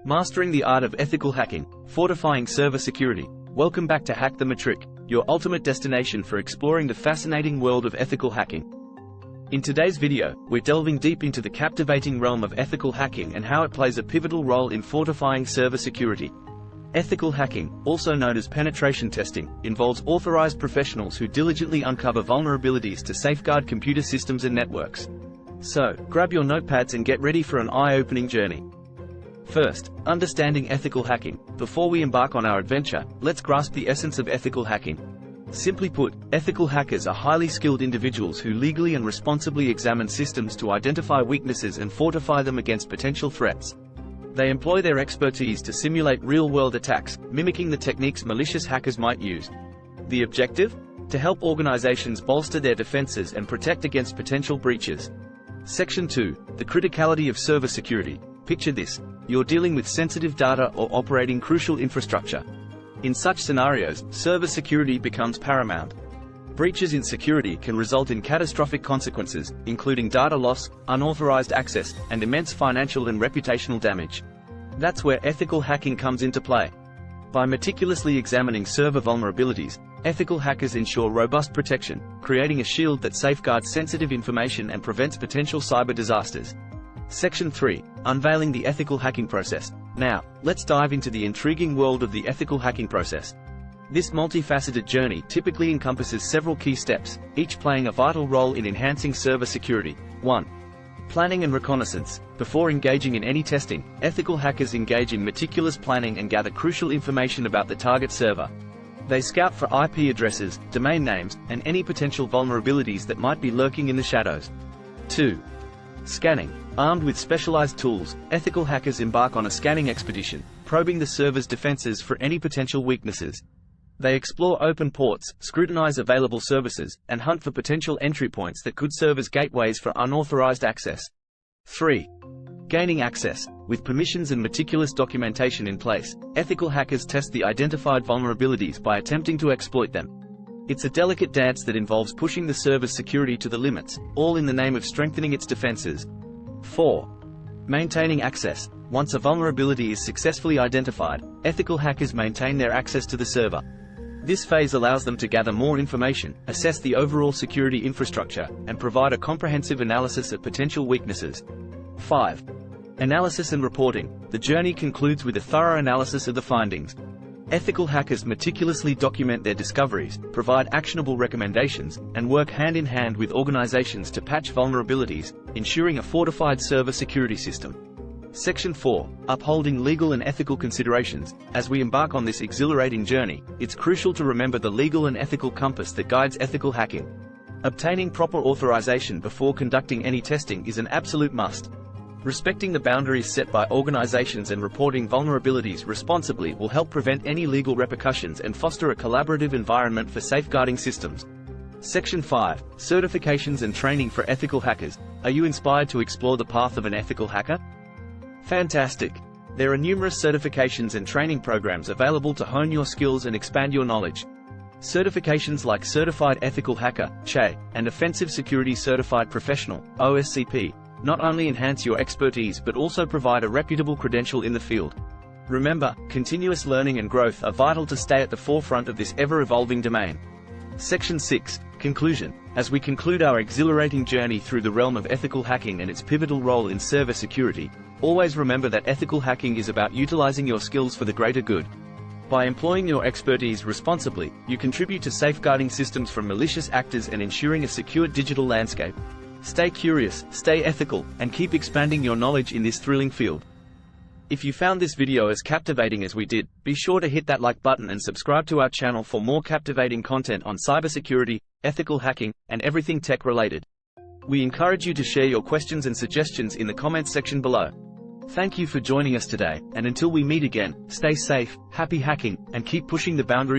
Mastering the art of ethical hacking, fortifying server security. Welcome back to Hack the Matric, your ultimate destination for exploring the fascinating world of ethical hacking. In today's video, we're delving deep into the captivating realm of ethical hacking and how it plays a pivotal role in fortifying server security. Ethical hacking, also known as penetration testing, involves authorized professionals who diligently uncover vulnerabilities to safeguard computer systems and networks. So, grab your notepads and get ready for an eye-opening journey. First, understanding ethical hacking. Before we embark on our adventure, let's grasp the essence of ethical hacking. Simply put, ethical hackers are highly skilled individuals who legally and responsibly examine systems to identify weaknesses and fortify them against potential threats. They employ their expertise to simulate real-world attacks, mimicking the techniques malicious hackers might use. The objective? To help organizations bolster their defenses and protect against potential breaches. Section 2. The criticality of server security. Picture this. You're dealing with sensitive data or operating crucial infrastructure. In such scenarios, server security becomes paramount. Breaches in security can result in catastrophic consequences, including data loss, unauthorized access, and immense financial and reputational damage. That's where ethical hacking comes into play. By meticulously examining server vulnerabilities, ethical hackers ensure robust protection, creating a shield that safeguards sensitive information and prevents potential cyber disasters. Section 3. Unveiling the ethical hacking process. Now, let's dive into the intriguing world of the ethical hacking process. This multifaceted journey typically encompasses several key steps, each playing a vital role in enhancing server security. 1. Planning and reconnaissance. Before engaging in any testing, ethical hackers engage in meticulous planning and gather crucial information about the target server. They scout for IP addresses, domain names, and any potential vulnerabilities that might be lurking in the shadows. 2. Scanning. Armed with specialized tools, ethical hackers embark on a scanning expedition, probing the server's defenses for any potential weaknesses. They explore open ports, scrutinize available services, and hunt for potential entry points that could serve as gateways for unauthorized access. 3. Gaining access. With permissions and meticulous documentation in place, ethical hackers test the identified vulnerabilities by attempting to exploit them. It's a delicate dance that involves pushing the server's security to the limits, all in the name of strengthening its defenses. 4. Maintaining access. Once a vulnerability is successfully identified, ethical hackers maintain their access to the server. This phase allows them to gather more information, assess the overall security infrastructure, and provide a comprehensive analysis of potential weaknesses. 5. Analysis and reporting. The journey concludes with a thorough analysis of the findings. Ethical hackers meticulously document their discoveries, provide actionable recommendations, and work hand-in-hand with organizations to patch vulnerabilities, ensuring a fortified server security system. Section 4. Upholding legal and ethical considerations. As we embark on this exhilarating journey, it's crucial to remember the legal and ethical compass that guides ethical hacking. Obtaining proper authorization before conducting any testing is an absolute must. Respecting the boundaries set by organizations and reporting vulnerabilities responsibly will help prevent any legal repercussions and foster a collaborative environment for safeguarding systems. Section 5. Certifications and training for ethical hackers. Are you inspired to explore the path of an ethical hacker? Fantastic! There are numerous certifications and training programs available to hone your skills and expand your knowledge. Certifications like Certified Ethical Hacker, CHE, and Offensive Security Certified Professional, OSCP, not only enhance your expertise but also provide a reputable credential in the field. Remember, continuous learning and growth are vital to stay at the forefront of this ever-evolving domain. Section 6. Conclusion. As we conclude our exhilarating journey through the realm of ethical hacking and its pivotal role in server security, always remember that ethical hacking is about utilizing your skills for the greater good. By employing your expertise responsibly, you contribute to safeguarding systems from malicious actors and ensuring a secure digital landscape. Stay curious, stay ethical, and keep expanding your knowledge in this thrilling field. If you found this video as captivating as we did, be sure to hit that like button and subscribe to our channel for more captivating content on cybersecurity, ethical hacking, and everything tech related. We encourage you to share your questions and suggestions in the comments section below. Thank you for joining us today, and until we meet again, stay safe, happy hacking, and keep pushing the boundaries